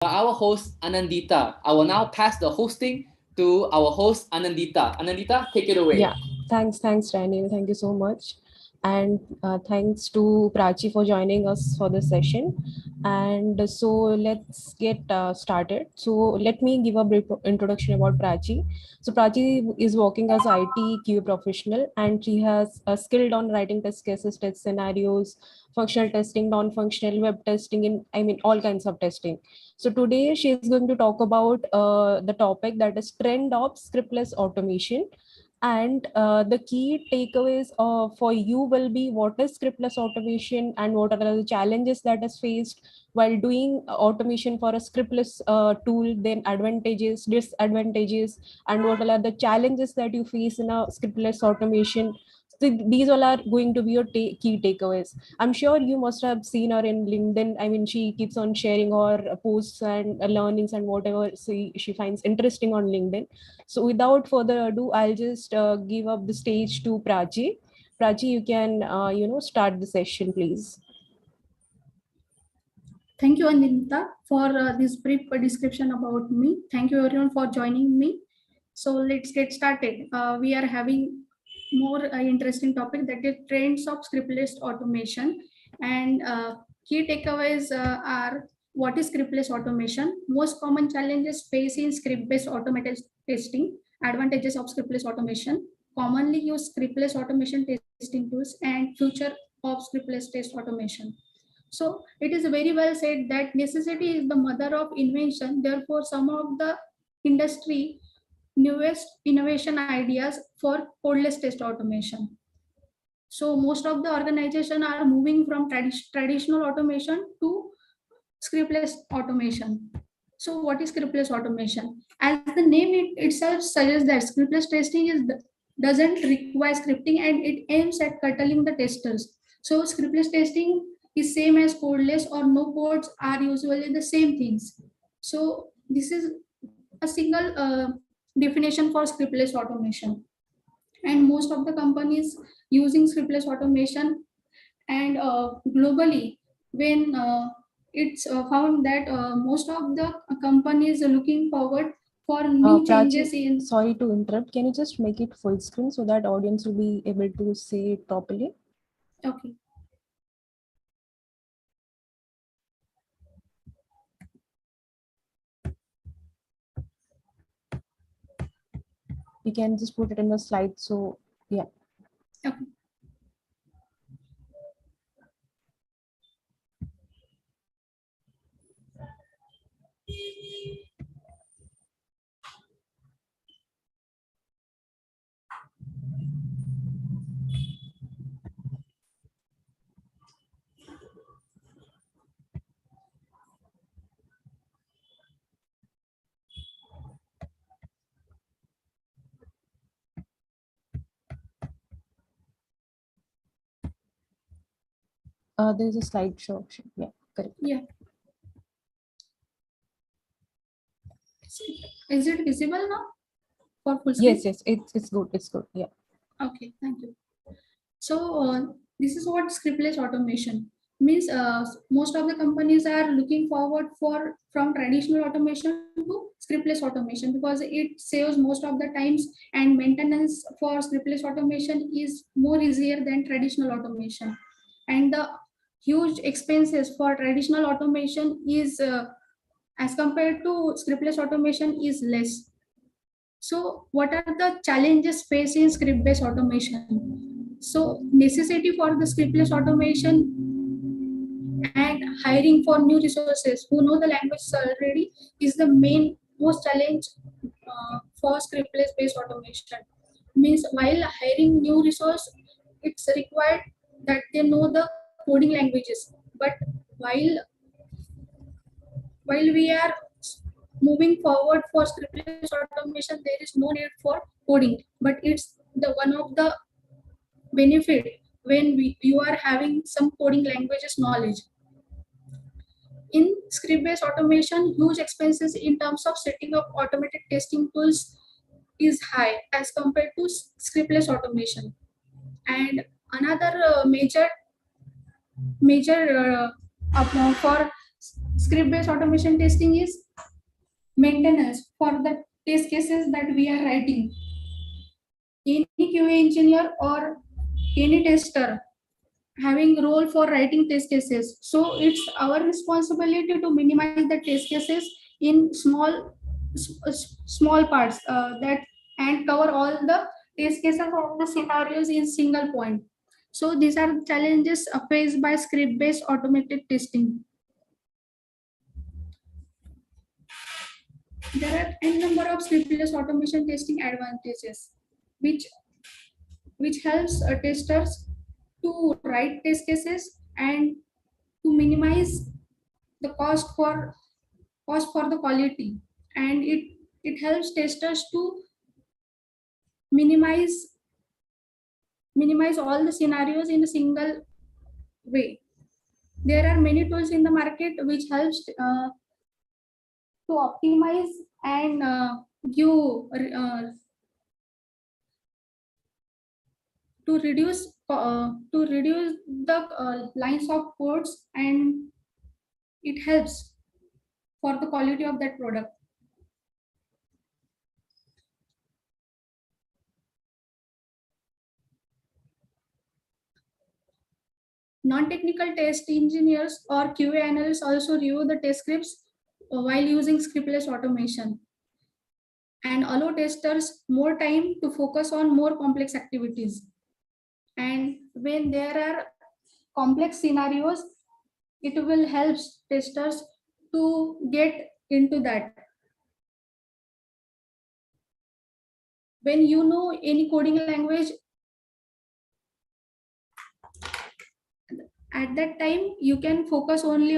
our host Anandita. I will now pass the hosting to our host Anandita. Anandita, take it away. Yeah, thanks, Daniel. Thank you so much. And thanks to Prachi for joining us for this session. And so let's get started. So let me give a brief introduction about Prachi. So Prachi is working as IT QA professional, and she has skilled on writing test cases, test scenarios, functional testing, non-functional, web testing, all kinds of testing. So today she is going to talk about the topic that is trend of scriptless automation. And the key takeaways for you will be what is scriptless automation and what are the challenges that is faced while doing automation for a scriptless tool, then advantages, disadvantages, and what are the challenges that you face in a scriptless automation. So these all are going to be your key takeaways. I'm sure you must have seen her in LinkedIn. I mean, she keeps on sharing her posts and learnings and whatever she finds interesting on LinkedIn. So without further ado, I'll just give up the stage to Prachi. Prachi, you can, start the session, please. Thank you, Anita, for this brief description about me. Thank you, everyone, for joining me. So let's get started. We are having more interesting topic, that is trends of scriptless automation. And key takeaways are: what is scriptless automation? Most common challenges faced in script-based automated testing, advantages of scriptless automation, commonly used scriptless automation testing tools, and future of scriptless test automation. So it is very well said that necessity is the mother of invention. Therefore, some of the industry newest innovation ideas for codeless test automation. So most of the organization are moving from traditional automation to scriptless automation. So what is scriptless automation? As the name itself suggests, that scriptless testing doesn't require scripting, and it aims at curtailing the testers. So scriptless testing is same as codeless or no codes are usually the same things. So this is a single definition for scriptless automation. And most of the companies using scriptless automation, and globally, when it's found that most of the companies are looking forward for new changes in. Sorry to interrupt. Can you just make it full screen so that audience will be able to see it properly? Okay. You can just put it in the slide. So yeah. Okay. There's a slideshow option. Yeah, correct. Yeah. Is it visible now for full screen? Yes, it's good. It's good. Yeah. Okay, thank you. So this is what scriptless automation means. Most of the companies are looking forward from traditional automation to scriptless automation, because it saves most of the times, and maintenance for scriptless automation is more easier than traditional automation. And the huge expenses for traditional automation is as compared to scriptless automation is less. So what are the challenges faced in script-based automation? So necessity for the scriptless automation and hiring for new resources who know the language already is the main most challenge for scriptless based automation. Means while hiring new resource, it's required that they know the coding languages. But while we are moving forward for scriptless automation, there is no need for coding, but it's the one of the benefit when you are having some coding languages knowledge. In script-based automation, huge expenses in terms of setting up automated testing tools is high as compared to scriptless automation. And another major for script-based automation testing is maintenance for the test cases that we are writing. Any QA engineer or any tester having role for writing test cases. So it's our responsibility to minimize the test cases in small parts that and cover all the test cases of the scenarios in single point. So these are the challenges faced by script-based automated testing. There are a number of scriptless automation testing advantages, which helps testers to write test cases and to minimize the cost for the quality, and it helps testers to minimize all the scenarios in a single way. There are many tools in the market which helps to optimize and give to reduce the lines of codes, and it helps for the quality of that product. Non-technical test engineers or QA analysts also review the test scripts while using scriptless automation and allow testers more time to focus on more complex activities. And when there are complex scenarios, it will help testers to get into that. When you know any coding language, at that time you can focus only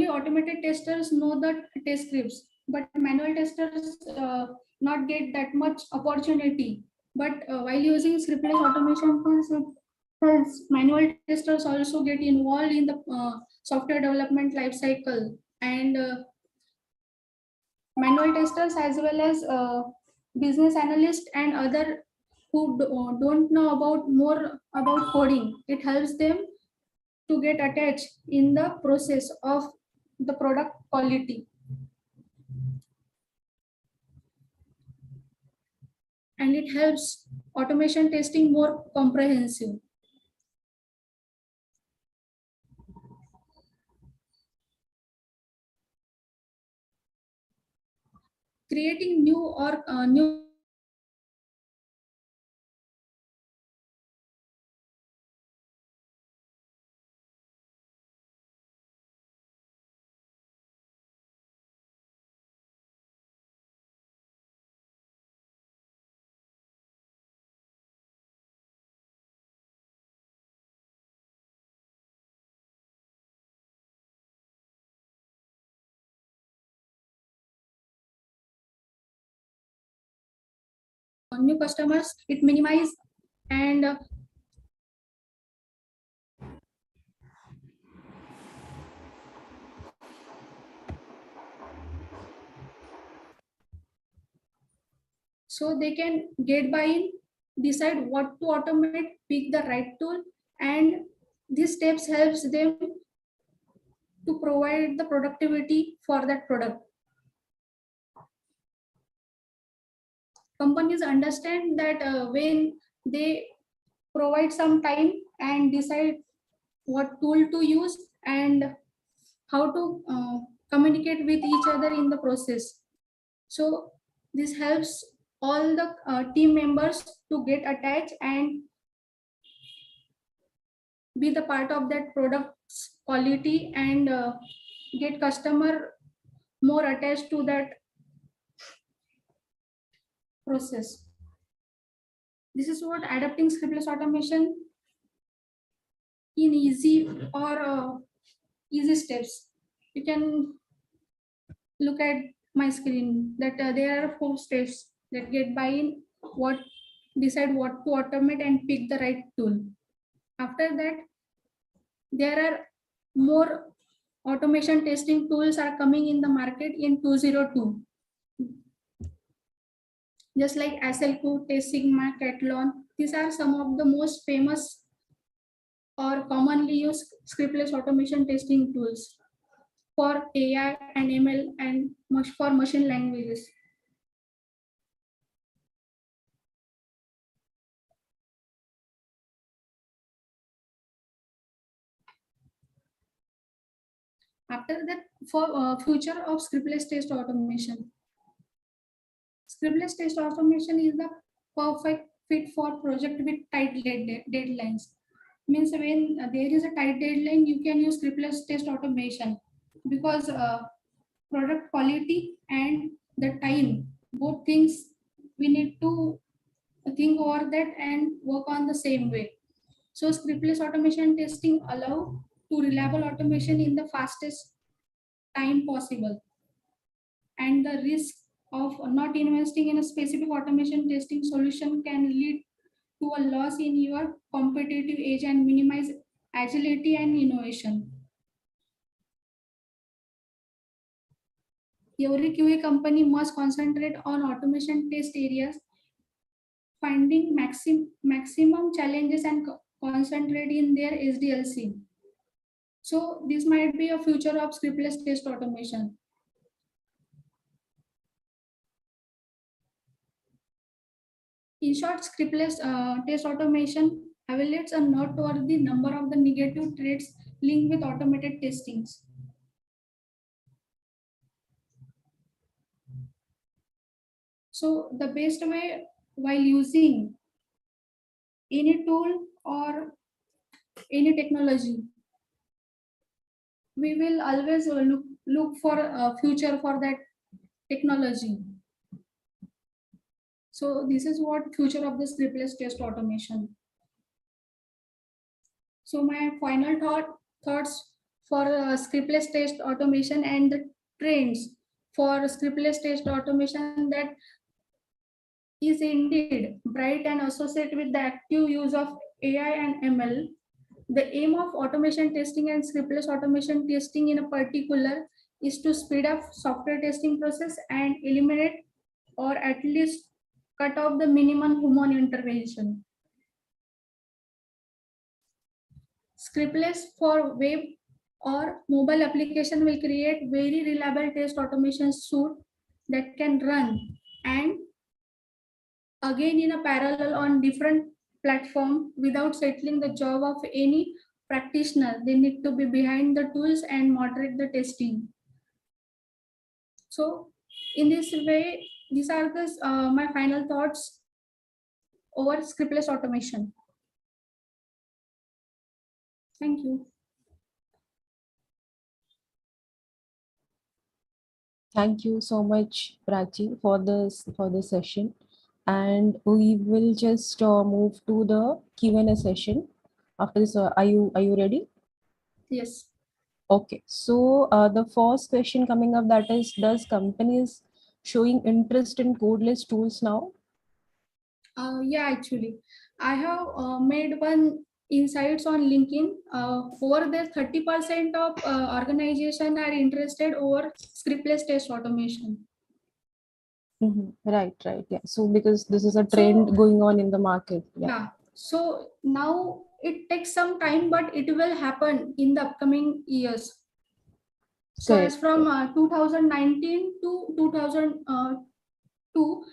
automated testers know the test scripts, but manual testers not get that much opportunity. But while using scriptless automation tools, manual testers also get involved in the software development lifecycle, and manual testers as well as business analysts and other who don't know more about coding, it helps them to get attached in the process of the product quality. And it helps automation testing more comprehensive. Creating new new customers, it minimize and so they can get buy-in, decide what to automate, pick the right tool, and these steps helps them to provide the productivity for that product. Companies understand that when they provide some time and decide what tool to use and how to communicate with each other in the process. So this helps all the team members to get attached and be the part of that product's quality and get customer more attached to that process. This is what adapting scriptless automation in easy or easy steps. You can look at my screen that there are 4 steps that get buy-in, decide what to automate and pick the right tool. After that, there are more automation testing tools are coming in the market in 2002. Just like SLQ, Test Sigma, Catalan, these are some of the most famous or commonly used scriptless automation testing tools for AI and ML and for machine languages. After that, for future of scriptless test automation. Scriptless test automation is the perfect fit for project with tight deadlines. Means when there is a tight deadline, you can use scriptless test automation because product quality and the time, both things we need to think over that and work on the same way. So scriptless automation testing allow to reliable automation in the fastest time possible, and the risk of not investing in a specific automation testing solution can lead to a loss in your competitive edge and minimize agility and innovation. Every QA company must concentrate on automation test areas, finding maximum challenges and concentrate in their SDLC. So this might be a future of scriptless test automation. In short, scriptless test automation evaluates a noteworthy number of the negative traits linked with automated testings. So the best way while using any tool or any technology, we will always look for a future for that technology. So this is what future of the scriptless test automation. So my final thoughts for scriptless test automation and the trends for scriptless test automation that is indeed bright and associated with the active use of AI and ML. The aim of automation testing and scriptless automation testing in a particular is to speed up software testing process and eliminate or at least cut off the minimum human intervention. Scriptless for web or mobile application will create very reliable test automation suite that can run and again in a parallel on different platform without settling the job of any practitioner. They need to be behind the tools and moderate the testing. So in this way, these are the my final thoughts over scriptless automation. Thank you. Thank you so much, Prachi, for this session. And we will just move to the Q&A session. After this, are you ready? Yes. Okay. So the first question coming up, that is, does companies showing interest in codeless tools now? Yeah, actually, I have made one insights on LinkedIn. Over there, 30% of organization are interested over scriptless test automation. Right. Yeah. So because this is a trend going on in the market. Yeah. So now it takes some time, but it will happen in the upcoming years. So as from 2019 to 2002,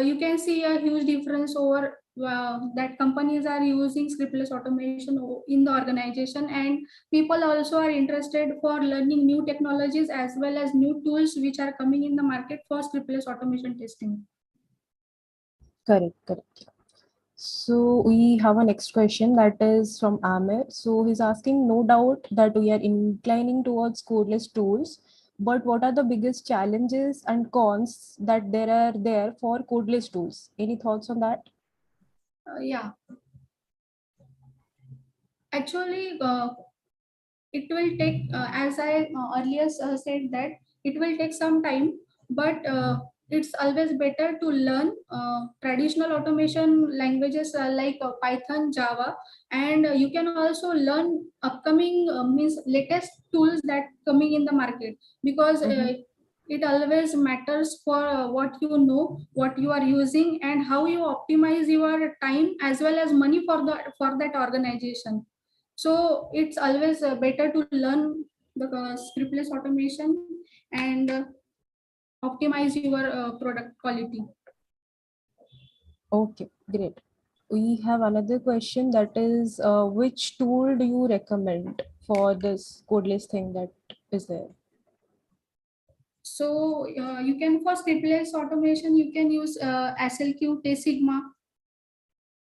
you can see a huge difference over that companies are using scriptless automation in the organization, and people also are interested for learning new technologies as well as new tools which are coming in the market for scriptless automation testing. Correct. So we have a next question that is from Amir. So he's asking, no doubt that we are inclining towards codeless tools, but what are the biggest challenges and cons that there are there for codeless tools? Any thoughts on that? Yeah. Actually, it will take, as I earlier said, that it will take some time, but it's always better to learn traditional automation languages like Python, Java, and you can also learn upcoming means latest tools that coming in the market, because it always matters for what you know, what you are using, and how you optimize your time as well as money for that organization. So it's always better to learn the scriptless automation and optimize your product quality. Okay, great. We have another question, that is, which tool do you recommend for this codeless thing that is there? So you can, for scriptless automation, you can use SLQ, Sigma,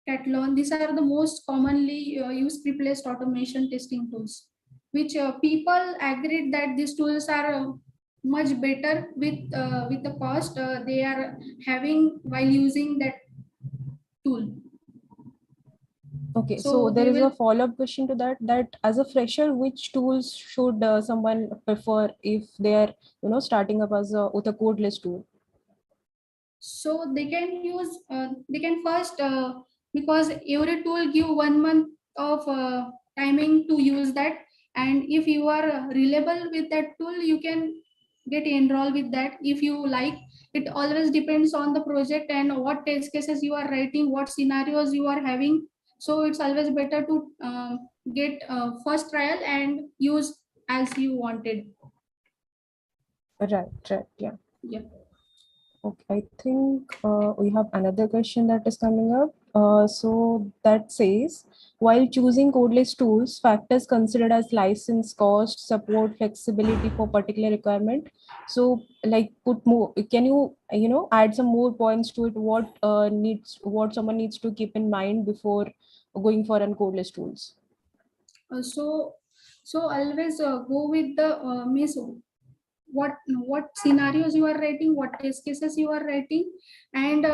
Catalan. These are the most commonly used scriptless automation testing tools, which people agreed that these tools are much better with the cost they are having while using that tool. Okay, so So there they is a will. follow-up question to that, that as a fresher, which tools should someone prefer if they are, starting up as with a codeless tool? So they can use, they can first, because every tool give 1 month of timing to use that. And if you are reliable with that tool, you can get enrolled with that if you like. It always depends on the project and what test cases you are writing, what scenarios you are having. So it's always better to get first trial and use as you wanted. Right, yeah. Yeah. Okay, I think we have another question that is coming up. So that says, while choosing codeless tools, factors considered as license, cost, support, flexibility for particular requirement. So, like, put more. Can you add some more points to it? What someone needs to keep in mind before going for an codeless tools? So always go with the means what scenarios you are writing, what test cases you are writing, and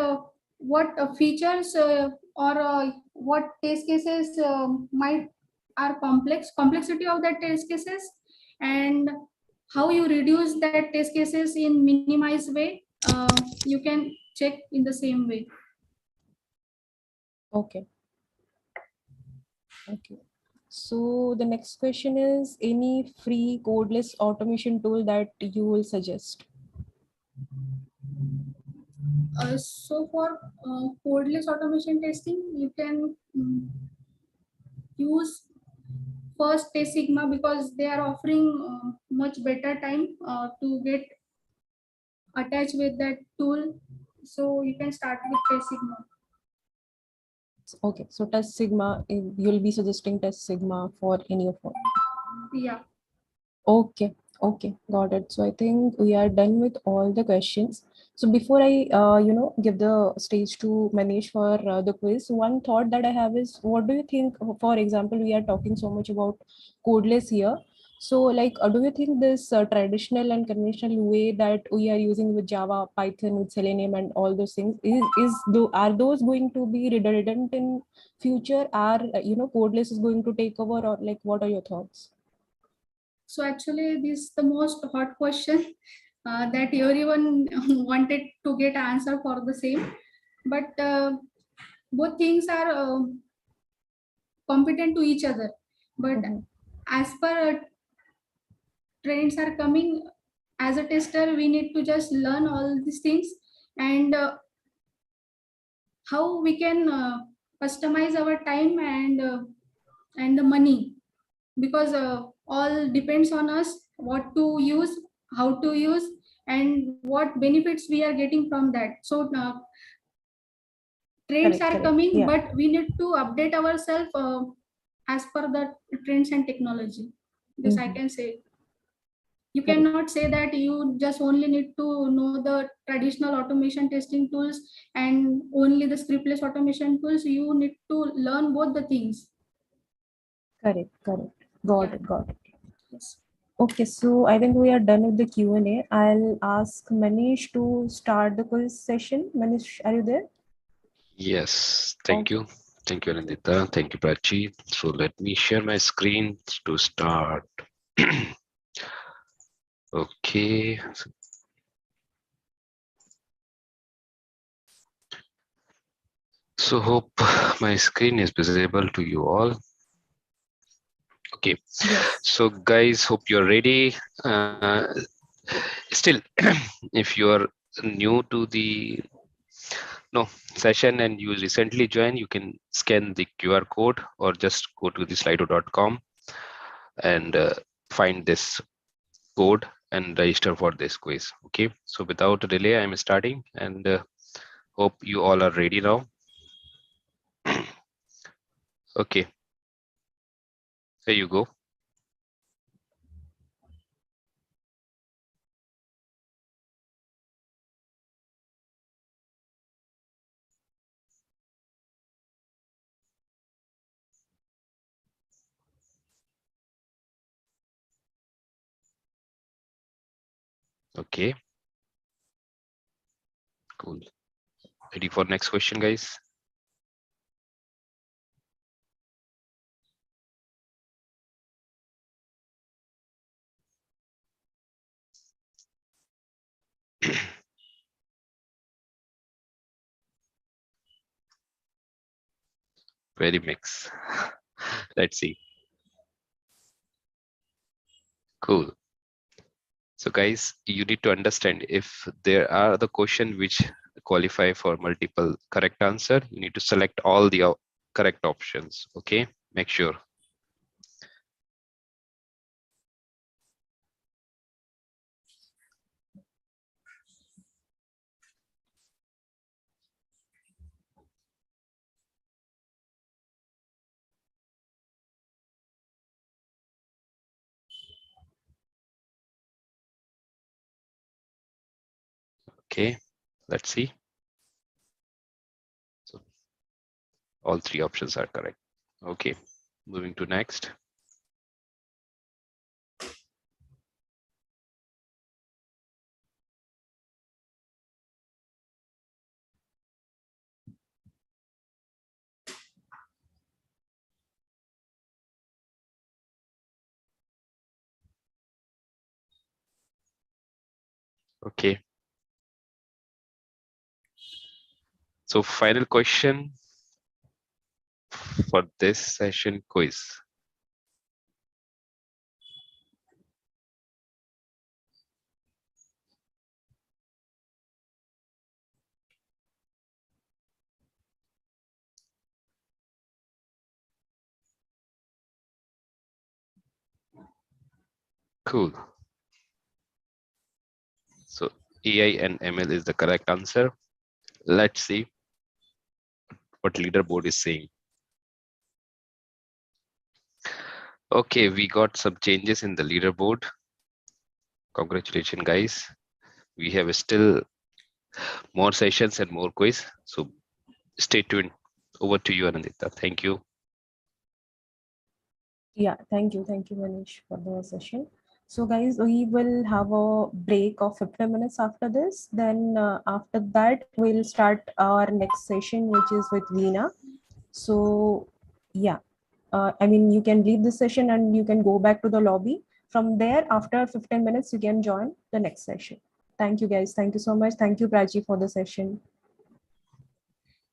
what features or what test cases might are complexity of that test cases, and how you reduce that test cases in minimized way. You can check in the same way. Okay. So the next question is, any free codeless automation tool that you will suggest? So for codeless automation testing, you can use first Sigma, because they are offering much better time to get attached with that tool. So you can start with Sigma. Okay, so test Sigma, you'll be suggesting test Sigma for any of them. Yeah. Okay, got it. So I think we are done with all the questions. So before I, give the stage to Manish for the quiz, one thought that I have is, what do you think? For example, we are talking so much about codeless here. So, like, do you think this traditional and conventional way that we are using with Java, Python, with Selenium, and all those things are those going to be redundant in future? Are codeless is going to take over, or like, what are your thoughts? So actually, this is the most hot question that everyone wanted to get answer for the same. But both things are competent to each other. But as per trends are coming, as a tester, we need to just learn all these things, and how we can customize our time and the money, because all depends on us what to use, how to use, and what benefits we are getting from that. So trends are coming, yeah. but we need to update ourselves as per the trends and technology. This I can say. You cannot say that you just only need to know the traditional automation testing tools and only the scriptless automation tools. You need to learn both the things. Correct. Got it. Yes. Okay, so I think we are done with the Q&A. I'll ask Manish to start the quiz session. Manish, are you there? Yes, thank you. Thank you, Anandita. Thank you, Prachi. So let me share my screen to start. Okay. So hope my screen is visible to you all. Okay. Yes. So guys, hope you're ready. Still, if you are new to the session and you recently joined, you can scan the QR code or just go to the slido.com and find this code and register for this quiz. Okay, so without a delay, I'm starting and hope you all are ready now. Okay, here you go. Okay, cool. Ready for next question, guys? Very mix. Let's see. Cool. So guys, you need to understand if there are the question which qualify for multiple correct answer, you need to select all the correct options. Okay, make sure. Okay, let's see. So all three options are correct. Okay, moving to next. Okay. So final question for this session quiz. Cool. So AI and ML is the correct answer. Let's see what leaderboard is saying. Okay, we got some changes in the leaderboard. Congratulations, guys. We have still more sessions and more quiz. So stay tuned. Over to you, Anandita. Thank you. Yeah, thank you. Thank you, Manish, for the session. So guys, we will have a break of 15 minutes after this. Then after that, we'll start our next session, which is with Veena. So yeah, I mean, you can leave this session and you can go back to the lobby. From there, after 15 minutes, you can join the next session. Thank you, guys. Thank you so much. Thank you, Prachi, for the session.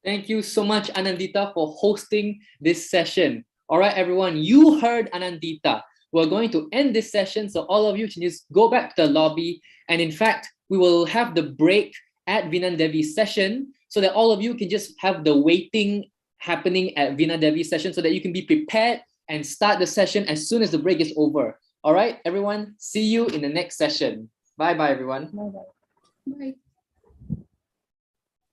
Thank you so much, Anandita, for hosting this session. All right, everyone, you heard Anandita. We're going to end this session, so all of you can just go back to the lobby. And in fact, we will have the break at Vinan Devi's session so that all of you can just have the waiting happening at Vinan Devi's session so that you can be prepared and start the session as soon as the break is over. All right, everyone, see you in the next session. Bye-bye, everyone. Bye-bye. Bye.